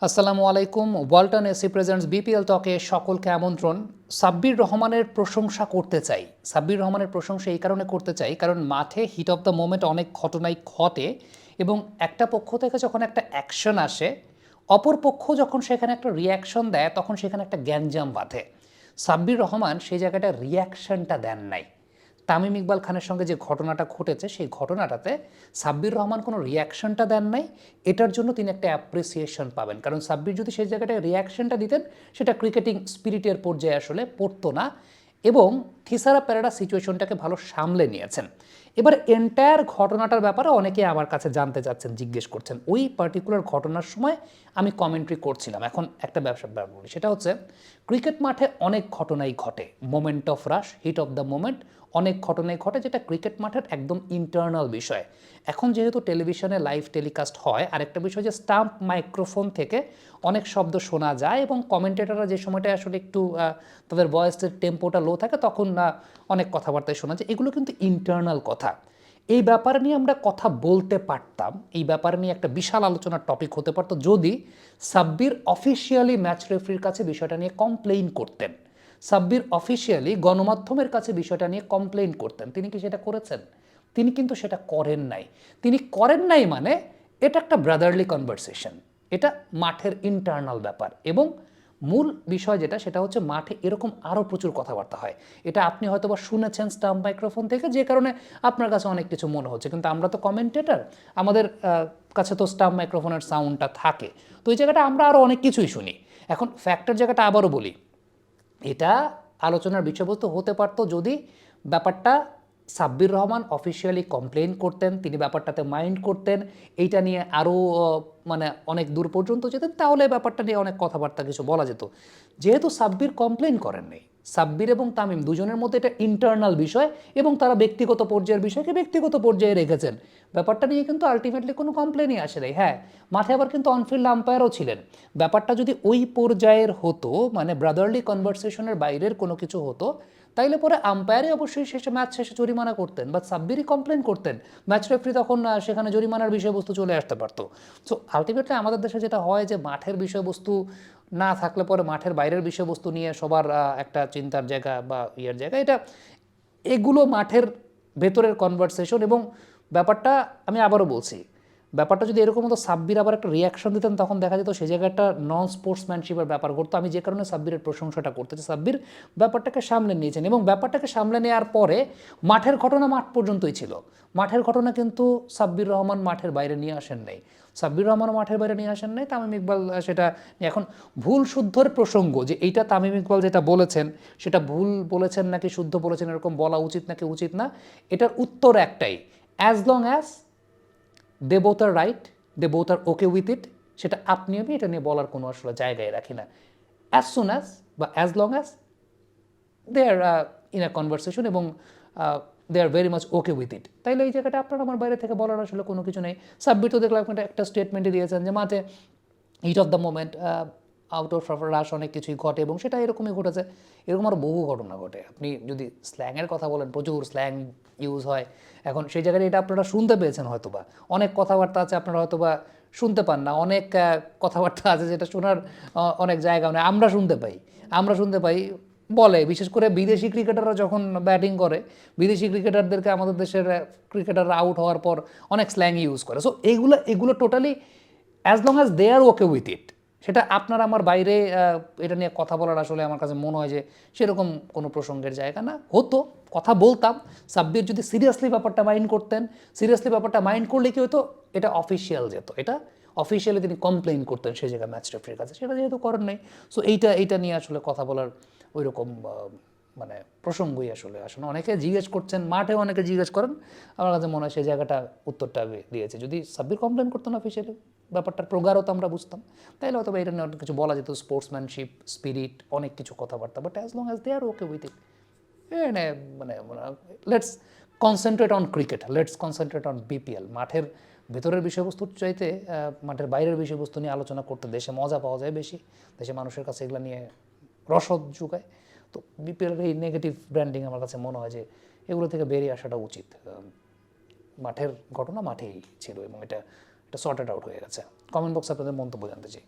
আসসালামু আলাইকুম। Walton AC presents BPL টকে সকলকে আমন্ত্রণ। সাব্বির রহমানের প্রশংসা করতে চাই। সাব্বির রহমানের প্রশংসা এই কারণে করতে চাই কারণ মাঠে হিট অফ দ্য মোমেন্ট অনেক ঘটনাই ঘটে এবং একটা পক্ষ থেকে যখন একটা অ্যাকশন আসে, অপর পক্ষ যখন সেখানে একটা রিয়াকশন দেয় তখন সেখানে একটা গ্যাঞ্জাম বাঁধে। সাব্বির রহমান সেই জায়গাটা রিয়াকশনটা দেন নাই। তামিম ইকবাল খানের সঙ্গে যে ঘটনাটা ঘটেছে সেই ঘটনাটাতে সাব্বির রহমান কোনো রিয়াকশনটা দেন নাই। এটার জন্য তিনি একটা অ্যাপ্রিসিয়েশন পাবেন, কারণ সাব্বির যদি সেই জায়গাটায় রিয়াকশনটা দিতেন সেটা ক্রিকেটিং স্পিরিটের পর্যায়ে আসলে পড়তো না এবং থিসারা পেরেরা সিচুয়েশনটাকে ভালো সামলে নিয়েছেন। এবার এন্টায়ার ঘটনাটার ব্যাপারে অনেকে আমার কাছে জানতে চাচ্ছেন, জিজ্ঞেস করছেন। ওই পার্টিকুলার ঘটনার সময় আমি কমেন্ট্রি করছিলাম। এখন একটা ব্যবসা বলি, সেটা হচ্ছে ক্রিকেট মাঠে অনেক ঘটনাই ঘটে, moment of rush, hit of the moment, অনেক ঘটনাই ঘটে যেটা ক্রিকেট মাঠের একদম ইন্টারনাল বিষয়। এখন যেহেতু টেলিভিশনে লাইভ টেলিকাস্ট হয়, আরেকটা বিষয় যে স্টাম্প মাইক্রোফোন থেকে অনেক শব্দ শোনা যায় এবং কমেন্টেটররা যে সময়টা আসলে একটু তাদের ভয়েসের টেম্পোটা লো থাকে তখন অনেক কথাবার্তায় শোনা যায়। এগুলো কিন্তু ইন্টারনাল কথা। এই ব্যাপারে নিয়ে আমরা কথা বলতে পারতাম, এই ব্যাপারে নিয়ে একটা বিশাল আলোচনার টপিক হতে পারতো যদি সাব্বির অফিসিয়ালি ম্যাচ রেফারির কাছে বিষয়টা নিয়ে কমপ্লেইন করতেন। সাব্বির অফিসিয়ালি গণমাধ্যমের কাছে বিষয়টা নিয়ে কমপ্লেইন করতেন। তিনি কি সেটা করেছেন? তিনি কিন্তু সেটা করেন নাই। তিনি করেন নাই মানে এটা একটা ব্রাদারলি কনভারসেশন, এটা মাঠের ইন্টারনাল ব্যাপার এবং মূল বিষয় যেটা সেটা হচ্ছে মাঠে এরকম আরও প্রচুর কথাবার্তা হয়। এটা আপনি হয়তো বা শুনেছেন স্টাম্প মাইক্রোফোন থেকে, যে কারণে আপনার কাছে অনেক কিছু মনে হচ্ছে, কিন্তু আমরা তো কমেন্টেটর, আমাদের কাছে তো স্টাম্প মাইক্রোফোনের সাউন্ডটা থাকে, তো এই জায়গাটা আমরা আরও অনেক কিছুই শুনি। এখন ফ্যাক্টর জায়গাটা আবারও বলি, এটা আলোচনার বিষয়বস্তু হতে পারতো যদি ব্যাপারটা সাব্বির রহমান অফিসিয়ালি কমপ্লেন করতেন, তিনি ব্যাপারটাতে মাইন্ড করতেন, এইটা নিয়ে আরও মানে অনেক দূর পর্যন্ত যেতেন, তাহলে ব্যাপারটা নিয়ে অনেক কথাবার্তা কিছু বলা যেত। যেহেতু সাব্বির কমপ্লেন করেননি, সাব্বির এবং তামিম দুজনের মধ্যে এটা ইন্টারনাল বিষয় এবং তারা ব্যক্তিগত পর্যায়ের বিষয়কে ব্যক্তিগত পর্যায়ে রেখেছেন, ব্যাপারটা নিয়ে কিন্তু আলটিমেটলি কোনো কমপ্লেনই আসে নাই। হ্যাঁ, মাঠে আবার কিন্তু অনফিল্ড আম্পায়ারও ছিলেন। ব্যাপারটা যদি ওই পর্যায়ের হতো, মানে ব্রাদারলি কনভারসেশনের বাইরের কোনো কিছু হতো, তাইলে পরে আম্পায়ারই অবশ্যই শেষে ম্যাচ শেষে জরিমানা করতেন বা সাব্বিরই কমপ্লেন করতেন, ম্যাচ রেফারি তখন সেখানে জরিমানার বিষয়বস্তু চলে আসতে পারতো। সো আলটিমেটলি আমাদের দেশে যেটা হয় যে মাঠের বিষয়বস্তু না থাকলে পরে মাঠের বাইরের বিষয়বস্তু নিয়ে সবার একটা চিন্তার জায়গা বা ইয়ের জায়গা, এটা এগুলো মাঠের ভেতরের কনভারসেশন। এবং ব্যাপারটা আমি আবারও বলছি, ব্যাপারটা যদি এরকম হতো সাব্বির আবার একটা রিয়াকশন দিতেন, তখন দেখা যেত সেই জায়গাটা নন স্পোর্টসম্যানশিপের ব্যাপার ঘটতো। আমি যে কারণে সাব্বিরের প্রশংসাটা করতেছি, সাব্বির ব্যাপারটাকে সামলে নিয়েছেন এবং ব্যাপারটাকে সামলে নেওয়ার পরে মাঠের ঘটনা মাঠ পর্যন্তই ছিল। মাঠের ঘটনা কিন্তু সাব্বির রহমান মাঠের বাইরে নিয়ে আসেন নাই, সাব্বির রহমানও মাঠের বাইরে নিয়ে আসেন নাই, তামিম ইকবাল সেটা এখন ভুল শুদ্ধর প্রসঙ্গ যে এইটা তামিম ইকবাল যেটা বলেছেন সেটা ভুল বলেছেন নাকি শুদ্ধ বলেছেন এরকম বলা উচিত নাকি উচিত না, এটার উত্তর একটাই, as long as they both are right, they both are okay with it, সেটা আপনি আমি এটা নিয়ে বলার কোনো আসলে জায়গায় রাখি না। অ্যাজ সুন অ্যাজ বা as long as they are in a conversation এবং they are very much okay with it, তাইলে এই জায়গাটা আপনার আমার বাইরে থেকে বলার আসলে কোনো কিছু নেই। সাব্বির তো দেখলাম একটা স্টেটমেন্টে দিয়েছেন যে মাঠে heat of the moment, out of rush অনেক কিছুই ঘটে এবং সেটা এরকমই ঘটেছে। এরকম আরও বহু ঘটনা ঘটে। আপনি যদি স্ল্যাংয়ের কথা বলেন, প্রচুর স্ল্যাং ইউজ হয়। এখন সেই জায়গায় এটা আপনারা শুনতে পেয়েছেন হয়তোবা, অনেক কথাবার্তা আছে আপনারা হয়তোবা শুনতে পান না, অনেক কথাবার্তা আছে যেটা শোনার অনেক জায়গা নেই, আমরা শুনতে পাই বলে, বিশেষ করে বিদেশি ক্রিকেটাররা যখন ব্যাটিং করে, বিদেশি ক্রিকেটারদেরকে আমাদের দেশের ক্রিকেটাররা আউট হওয়ার পর অনেক স্ল্যাং ইউজ করে। সো এগুলো totally as long as they are okay with it, সেটা আপনার আমার বাইরে এটা নিয়ে কথা বলার আসলে আমার কাছে মনে হয় যে সেরকম কোনো প্রসঙ্গের জায়গা না। হতো, কথা বলতাম, সাব্বির যদি সিরিয়াসলি ব্যাপারটা মাইন্ড করতেন, সিরিয়াসলি ব্যাপারটা মাইন্ড করলে কি হতো, এটা অফিসিয়াল যেত, এটা অফিসিয়ালি তিনি কমপ্লেইন করতেন সেই জায়গায় ম্যাচ রেফারির কাছে, সেটা যেহেতু করেন নাই। সো এইটা নিয়ে আসলে কথা বলার ওই রকম মানে প্রসঙ্গই আসলে আসলে অনেকে জিজ্ঞেস করছেন, মাঠেও অনেকে জিজ্ঞেস করেন, আমার কাছে মনে হয় সেই জায়গাটা উত্তরটা দিয়েছে। যদি সাব্বির কমপ্লেন করতেন অফিসিয়ালি, ব্যাপারটার প্রগাঢ়তা আমরা বুঝতাম, তাইলে হয়তো এটা নিয়ে অনেক কিছু বলা যেত, স্পোর্টসম্যানশিপ, স্পিরিট, অনেক কিছু কথাবার্তা। But as long as they are okay with it, মানে মানে let's concentrate on cricket, let's concentrate on BPL. মাঠের ভেতরের বিষয়বস্তুর চাইতে মাঠের বাইরের বিষয়বস্তু নিয়ে আলোচনা করতে দেশে মজা পাওয়া যায় বেশি, দেশে মানুষের কাছে এগুলো নিয়ে রসদ যোগায়। তো বিপিএলের এই নেগেটিভ ব্র্যান্ডিং আমার কাছে মনে হয় যে এগুলো থেকে বেরিয়ে আসাটা উচিত। মাঠের ঘটনা মাঠেই ছিল এবং এটা সর্টেড আউট হয়ে গেছে। কমেন্ট বক্সে আপনাদের মন্তব্য জানতে চাই।